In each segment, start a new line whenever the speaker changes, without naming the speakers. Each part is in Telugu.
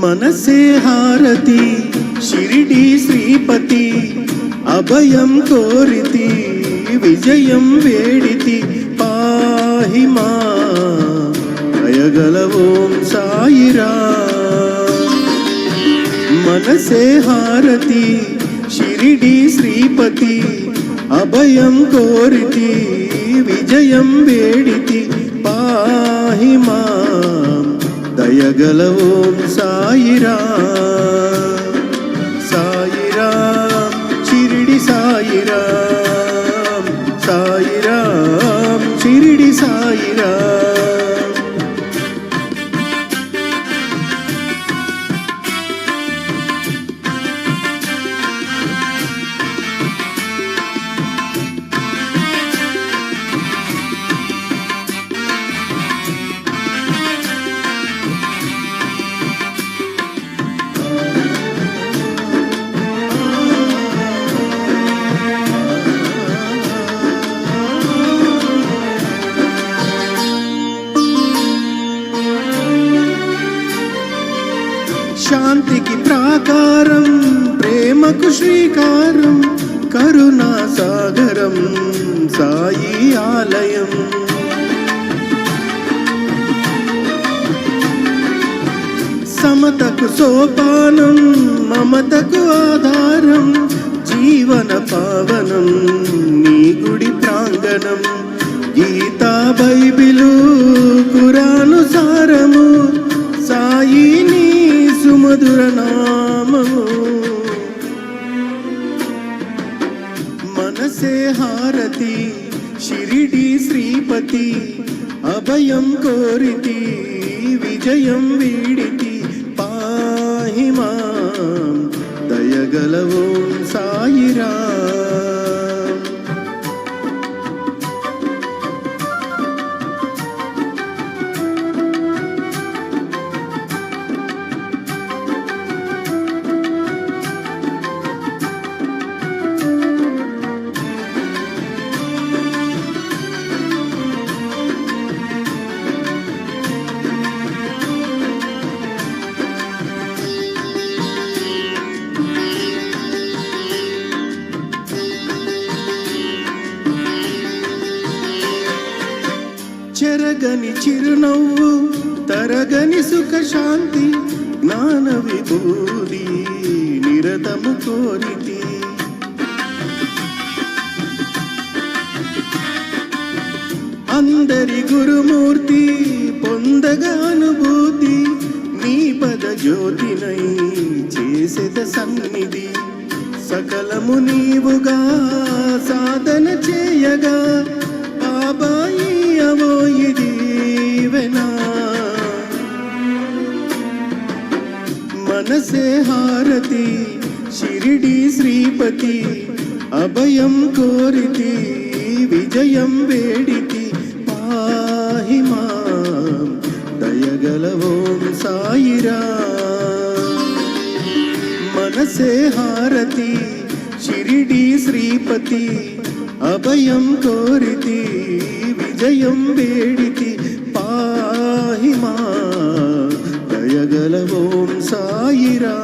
మనసే హారతి షిరిడి శ్రీపతి అభయం కోరితి విజయం వేడితి పాహి మా దయగల ఓం సాయిరాం. మనసే హారతి షిరిడి శ్రీపతి అభయం కోరితి విజయం వేడితి పాహి మాం దయగల ఓం సాయిరాం. సాయిరాం షిరిడి సాయిరాం, సాయిరాం షిరిడి సాయిరాం. శాంతికి ప్రాకారం ప్రేమకు శ్రీకారం కరుణా సాగరం సాయి ఆలయం. సమతకు సోపానం మమతకు ఆధారం జీవన పావనం నీ గుడి ప్రాంగణం. గీతా బైబిలు ఖురాను సారము సాయి నీ సుమధుర నామము. మనసే హారతి షిరిడి శ్రీపతి అభయం కోరితి విజయం వీడితి పాహి మాం దయగల ఓం సాయిరాం. చెరగని చిరునవ్వు తరగని సుఖ శాంతి జ్ఞాన విభూది నిరతము కోరితి. అందరి గురుమూర్తి పొందగా అనుభూతి నీ పద జ్యోతినై చేసేద సన్నిధి. సకలము నీవుగా సాధన చేయగా బాబాయి అవోయి దీవెనా. మనసే హారతి షిరిడి శ్రీపతి అభయం కోరితి విజయం వేడితి పాహి మాం దయగల ఓం సాయిరాం. మనసే హారతి షిరిడి శ్రీపతి అభయం కోరితి విజయం వేడితి పాహి మాం దయగల ఓం సాయిరాం.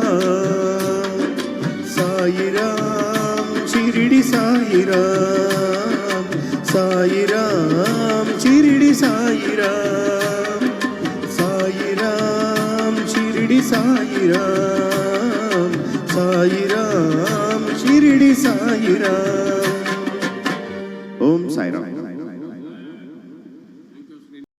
సాయిరాం షిరిడి సాయిరాం, సాయిరాం షిరిడి సాయిరాం, సాయిరాం షిరిడి సాయిరాం, సాయిరాం షిరిడి సాయిరాం.